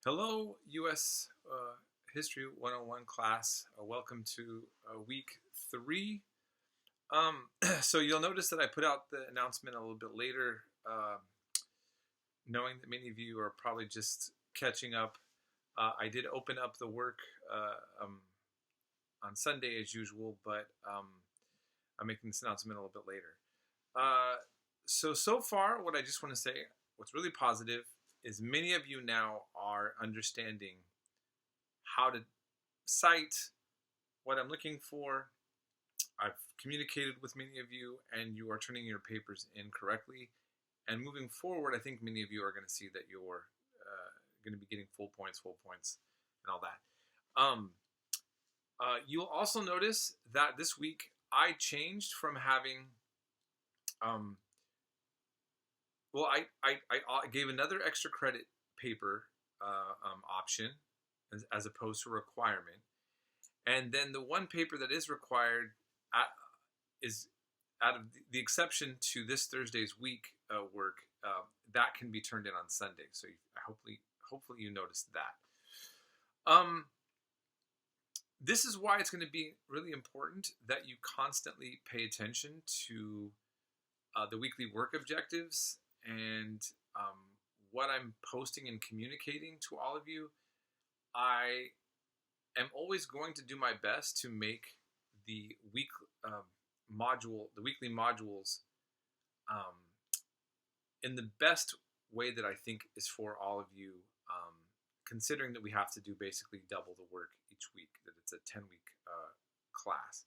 Hello, U.S. History 101 class. Welcome to week 3. So you'll notice that I put out the announcement a little bit later, knowing that many of you are probably just catching up. I did open up the work on Sunday as usual, but I'm making this announcement a little bit later. So far, what I just want to say, what's really positive is many of you now are understanding how to cite what I'm looking for. I've communicated with many of you, and you are turning your papers in correctly. And moving forward, I think many of you are going to see that you're going to be getting full points, and all that. You'll also notice that this week I changed from having I gave another extra credit paper option as opposed to a requirement. And then the one paper that is required is out of the exception to this Thursday's week work, that can be turned in on Sunday. So hopefully you noticed that. This is why it's going to be really important that you constantly pay attention to the weekly work objectives and what I'm posting and communicating to all of you. I am always going to do my best to make the weekly modules in the best way that I think is for all of you, considering that we have to do basically double the work each week, that it's a 10-week class.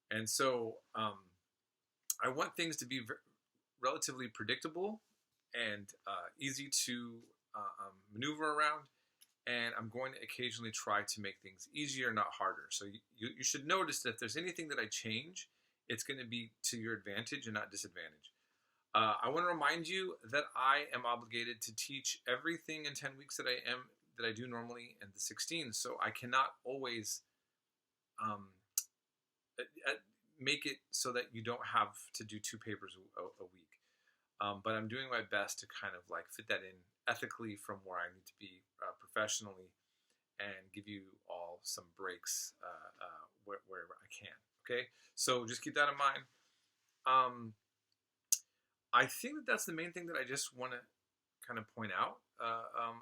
And so I want things to be relatively predictable and easy to maneuver around, and I'm going to occasionally try to make things easier, not harder. So you should notice that if there's anything that I change, it's going to be to your advantage and not disadvantage. I want to remind you that I am obligated to teach everything in 10 weeks that I do normally in the 16. So I cannot always make it so that you don't have to do 2 papers a week. But I'm doing my best to kind of like fit that in ethically from where I need to be professionally, and give you all some breaks wherever I can. Okay, so just keep that in mind. I think that's the main thing that I just want to kind of point out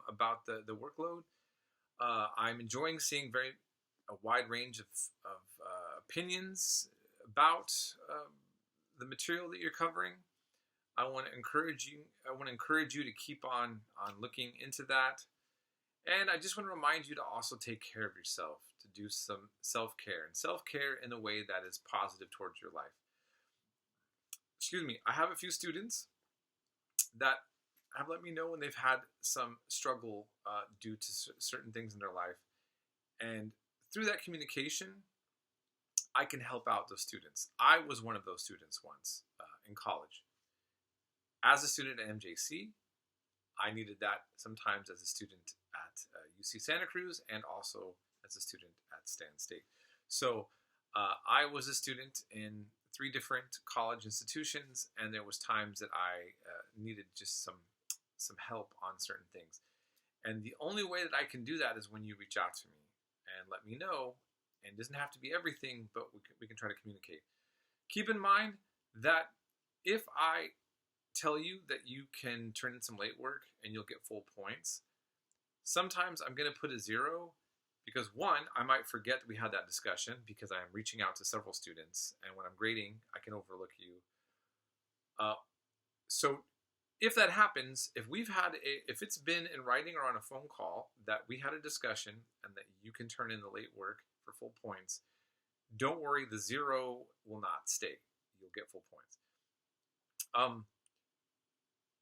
about the workload. I'm enjoying seeing a wide range of opinions about the material that you're covering. I want to encourage you to keep on looking into that. And I just want to remind you to also take care of yourself, to do some self-care, and self-care in a way that is positive towards your life. Excuse me, I have a few students that have let me know when they've had some struggle due to certain things in their life. And through that communication, I can help out those students. I was one of those students once in college. As a student at MJC, I needed that sometimes as a student at UC Santa Cruz, and also as a student at Stan State. So I was a student in 3 different college institutions, and there was times that I needed just some help on certain things. And the only way that I can do that is when you reach out to me and let me know. And it doesn't have to be everything, but we can try to communicate. Keep in mind that if I tell you that you can turn in some late work and you'll get full points, sometimes I'm going to put a 0 because, one, I might forget that we had that discussion because I'm reaching out to several students, and when I'm grading, I can overlook you. So if that happens, if it's been in writing or on a phone call that we had a discussion and that you can turn in the late work for full points, don't worry, the 0 will not stay. You'll get full points.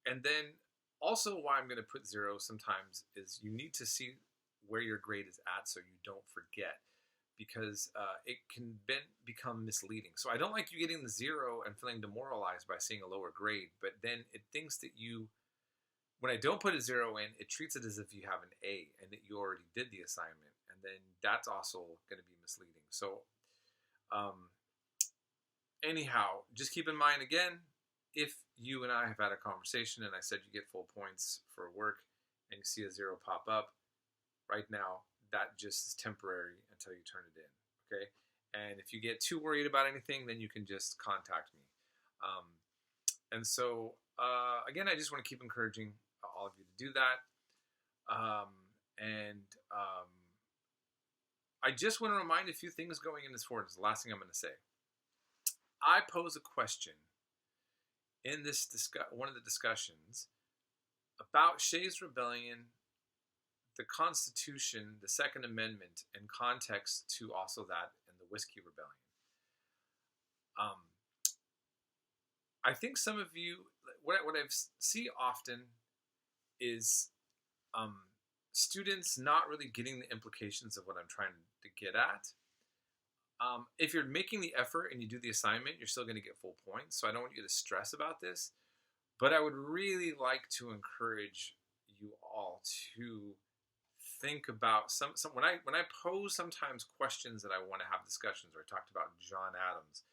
And then also why I'm going to put 0 sometimes is you need to see where your grade is at so you don't forget, because it can become misleading. So I don't like you getting the 0 and feeling demoralized by seeing a lower grade, but then it thinks that when I don't put a 0 in, it treats it as if you have an A and that you already did the assignment, and then that's also going to be misleading. So anyhow, just keep in mind again, if you and I have had a conversation and I said you get full points for work and you see a 0 pop up, right now, that just is temporary until you turn it in, okay? And if you get too worried about anything, then you can just contact me. Um, and so, again, I just want to keep encouraging all of you to do that. And I just want to remind a few things going in this forward. It's the last thing I'm going to say. I pose a question in this one of the discussions about Shays' Rebellion, the Constitution, the Second Amendment, and context to also that in the Whiskey Rebellion. I think some of you, what I see often is students not really getting the implications of what I'm trying to get at. If you're making the effort and you do the assignment, you're still going to get full points. So I don't want you to stress about this. But I would really like to encourage you all to think about when I pose sometimes questions that I want to have discussions, or I talked about John Adams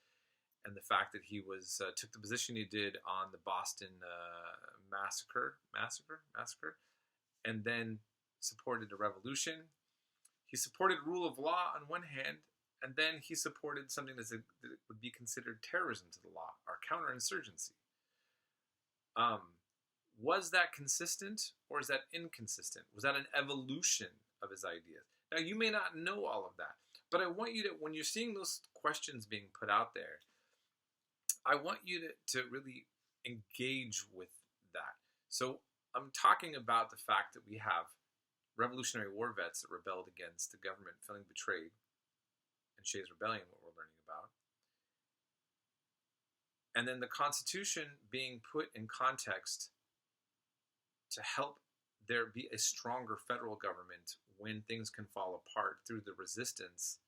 and the fact that he was took the position he did on the Boston massacre, and then supported the revolution. He supported rule of law on one hand, and then he supported something that would be considered terrorism to the law, or counterinsurgency. Was that consistent, or is that inconsistent? Was that an evolution of his ideas? Now, you may not know all of that, but I want you to, when you're seeing those questions being put out there, I want you to really engage with that. So I'm talking about the fact that we have Revolutionary War vets that rebelled against the government feeling betrayed, and Shays' Rebellion, what we're learning about. And then the Constitution being put in context to help there be a stronger federal government when things can fall apart through the resistance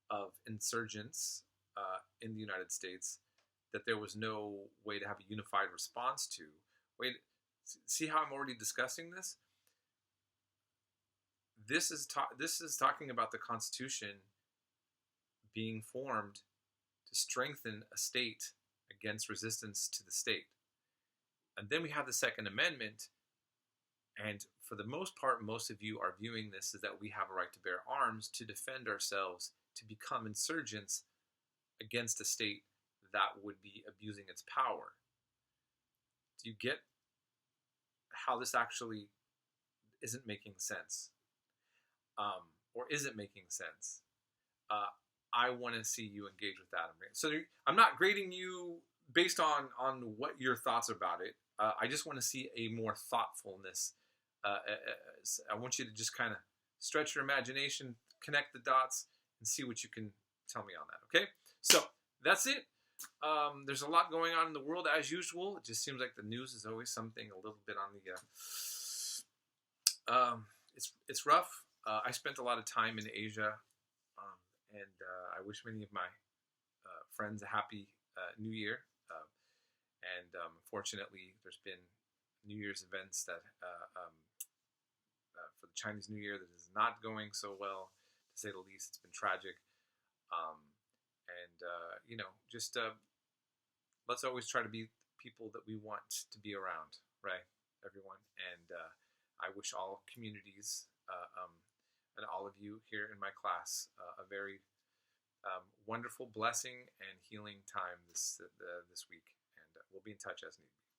of insurgents in the United States, that there was no way to have a unified response to. Wait, see how I'm already discussing this? This is talking about the Constitution being formed to strengthen a state against resistance to the state. And then we have the Second Amendment, and for the most part, most of you are viewing this as that we have a right to bear arms to defend ourselves, to become insurgents against a state that would be abusing its power. Do you get how this actually isn't making sense? Or isn't making sense? I want to see you engage with that. So I'm not grading you based on what your thoughts about it. I just want to see a more thoughtfulness. I want you to just kind of stretch your imagination, connect the dots, and see what you can tell me on that. Okay? So that's it. There's a lot going on in the world as usual. It just seems like the news is always something a little bit on the. It's rough. I spent a lot of time in Asia, and I wish many of my friends a happy New Year. Unfortunately, there's been New Year's events that for the Chinese New Year that is not going so well, to say the least. It's been tragic. Just let's always try to be people that we want to be around, right, everyone? And I wish all communities and all of you here in my class a very wonderful blessing and healing time this week. And we'll be in touch as needed.